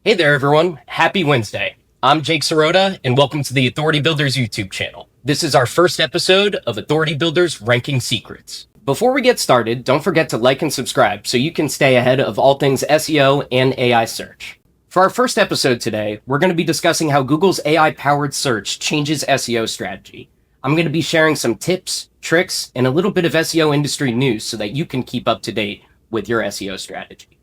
Hey there, everyone. Happy Wednesday. I'm Jake Serota, and welcome to the Authority Builders YouTube channel. This is our first episode of Authority Builders Ranking Secrets. Before we get started, don't forget to like and subscribe so you can stay ahead of all things SEO and AI search. For our first episode today, we're going to be discussing how Google's AI-powered search changes SEO strategy. I'm going to be sharing some tips, tricks, and a little bit of SEO industry news so that you can keep up to date with your SEO strategy.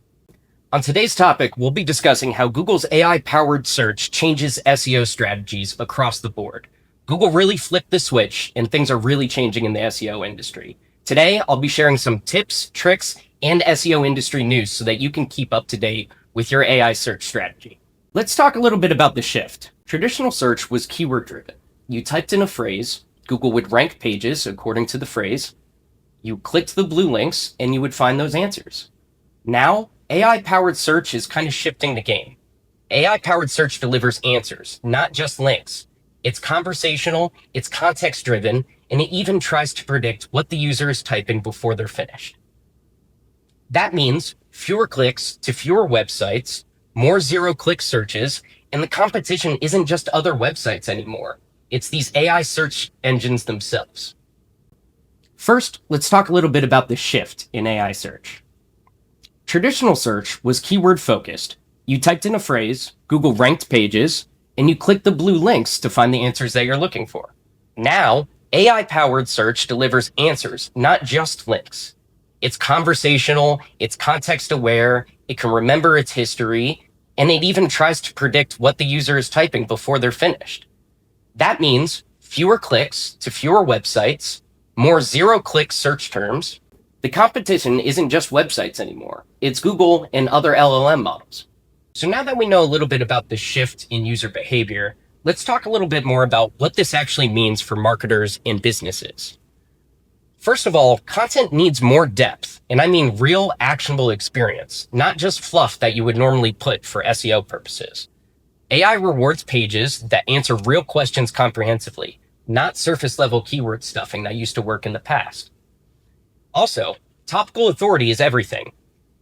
On today's topic, we'll be discussing how Google's AI-powered search changes SEO strategies across the board. Google really flipped the switch, and things are really changing in the SEO industry. Today, I'll be sharing some tips, tricks, and SEO industry news so that you can keep up to date with your AI search strategy. Let's talk a little bit about the shift. Traditional search was keyword-driven. You typed in a phrase, Google would rank pages according to the phrase, you clicked the blue links, and you would find those answers. Now, AI-powered search is kind of shifting the game. AI-powered search delivers answers, not just links. It's conversational, it's context-driven, and it even tries to predict what the user is typing before they're finished. That means fewer clicks to fewer websites, more zero-click searches, and the competition isn't just other websites anymore. It's these AI search engines themselves. First, let's talk a little bit about the shift in AI search. Traditional search was keyword focused. You typed in a phrase, Google ranked pages, and you clicked the blue links to find the answers that you're looking for. Now, AI-powered search delivers answers, not just links. It's conversational, it's context-aware, it can remember its history, and it even tries to predict what the user is typing before they're finished. That means fewer clicks to fewer websites, more zero-click search terms. The competition isn't just websites anymore. It's Google and other LLM models. So now that we know a little bit about the shift in user behavior, let's talk a little bit more about what this actually means for marketers and businesses. First of all, content needs more depth, and I mean real actionable experience, not just fluff that you would normally put for SEO purposes. AI rewards pages that answer real questions comprehensively, not surface-level keyword stuffing that used to work in the past. Also, topical authority is everything.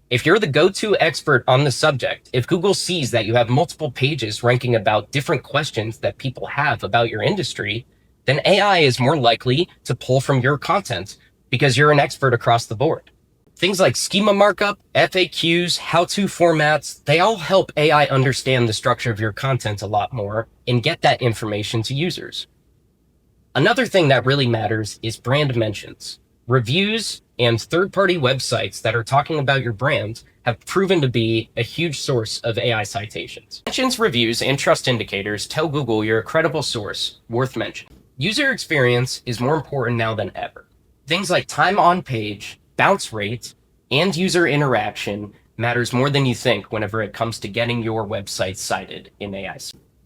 If you're the go-to expert on the subject, if Google sees that you have multiple pages ranking about different questions that people have about your industry, then AI is more likely to pull from your content because you're an expert across the board. Things like schema markup, FAQs, how-to formats, they all help AI understand the structure of your content a lot more and get that information to users. Another thing that really matters is brand mentions. Reviews and third-party websites that are talking about your brand have proven to be a huge source of AI citations. Mentions, reviews, and trust indicators tell Google you're a credible source worth mentioning. User experience is more important now than ever. Things like time on page, bounce rate, and user interaction matters more than you think whenever it comes to getting your website cited in AI.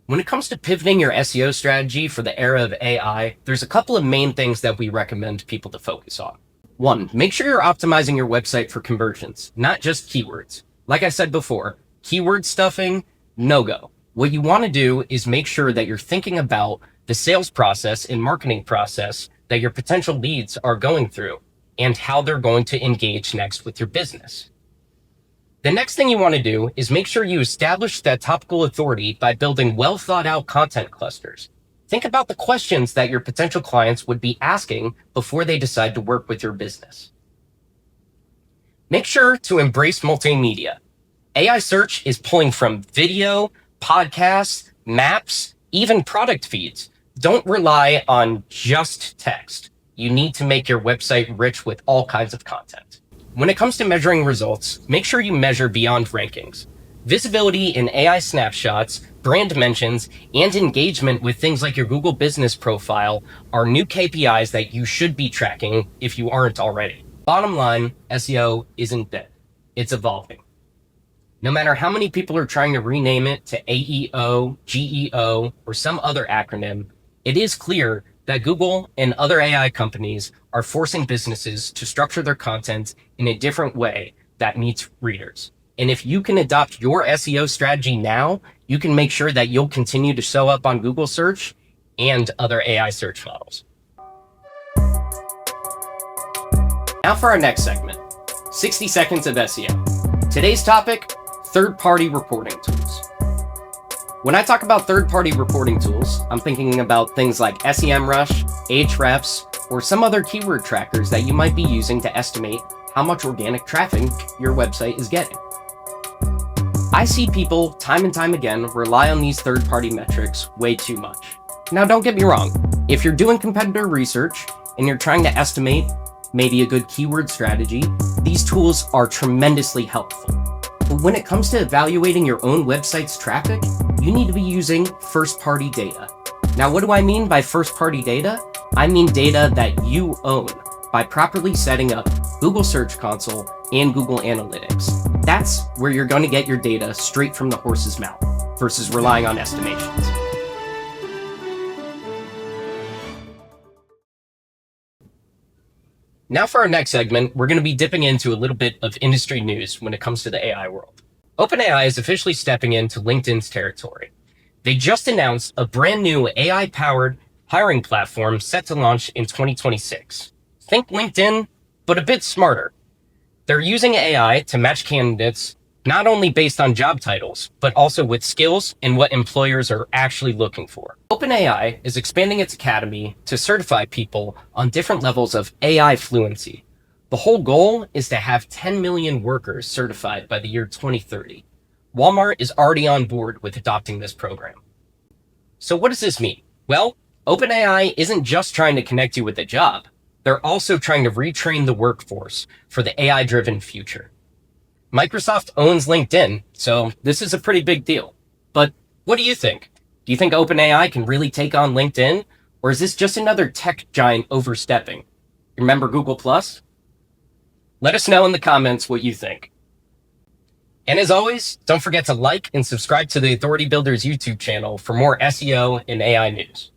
When it comes to pivoting your SEO strategy for the era of AI, there's a couple of main things that we recommend people to focus on. 1, make sure you're optimizing your website for conversions, not just keywords. Like I said before, keyword stuffing, no-go. What you want to do is make sure that you're thinking about the sales process and marketing process that your potential leads are going through and how they're going to engage next with your business. The next thing you want to do is make sure you establish that topical authority by building well thought out content clusters. Think about the questions that your potential clients would be asking before they decide to work with your business. Make sure to embrace multimedia. AI search is pulling from video, podcasts, maps, even product feeds. Don't rely on just text. You need to make your website rich with all kinds of content. When it comes to measuring results, make sure you measure beyond rankings. Visibility in AI snapshots, brand mentions, and engagement with things like your Google business profile are new KPIs that you should be tracking if you aren't already. Bottom line, SEO isn't dead. It's evolving. No matter how many people are trying to rename it to AEO, GEO, or some other acronym, it is clear that Google and other AI companies are forcing businesses to structure their content in a different way that meets readers. And if you can adopt your SEO strategy now, you can make sure that you'll continue to show up on Google search and other AI search models. Now for our next segment, 60 seconds of SEO. Today's topic, third-party reporting tools. When I talk about third-party reporting tools, I'm thinking about things like SEMrush, Ahrefs, or some other keyword trackers that you might be using to estimate how much organic traffic your website is getting. I see people time and time again rely on these third-party metrics way too much. Now, don't get me wrong. If you're doing competitor research and you're trying to estimate maybe a good keyword strategy, these tools are tremendously helpful. But when it comes to evaluating your own website's traffic, you need to be using first-party data. Now, what do I mean by first-party data? I mean data that you own by properly setting up Google Search Console and Google Analytics. That's where you're going to get your data straight from the horse's mouth versus relying on estimations. Now for our next segment, we're going to be dipping into a little bit of industry news when it comes to the AI world. OpenAI is officially stepping into LinkedIn's territory. They just announced a brand new AI-powered hiring platform set to launch in 2026. Think LinkedIn, but a bit smarter. They're using AI to match candidates not only based on job titles, but also with skills and what employers are actually looking for. OpenAI is expanding its academy to certify people on different levels of AI fluency. The whole goal is to have 10 million workers certified by the year 2030. Walmart is already on board with adopting this program. So what does this mean? Well, OpenAI isn't just trying to connect you with a job. They're also trying to retrain the workforce for the AI-driven future. Microsoft owns LinkedIn, so this is a pretty big deal. But what do you think? Do you think OpenAI can really take on LinkedIn? Or is this just another tech giant overstepping? Remember Google+? Let us know in the comments what you think. And as always, don't forget to like and subscribe to the Authority Builders YouTube channel for more SEO and AI news.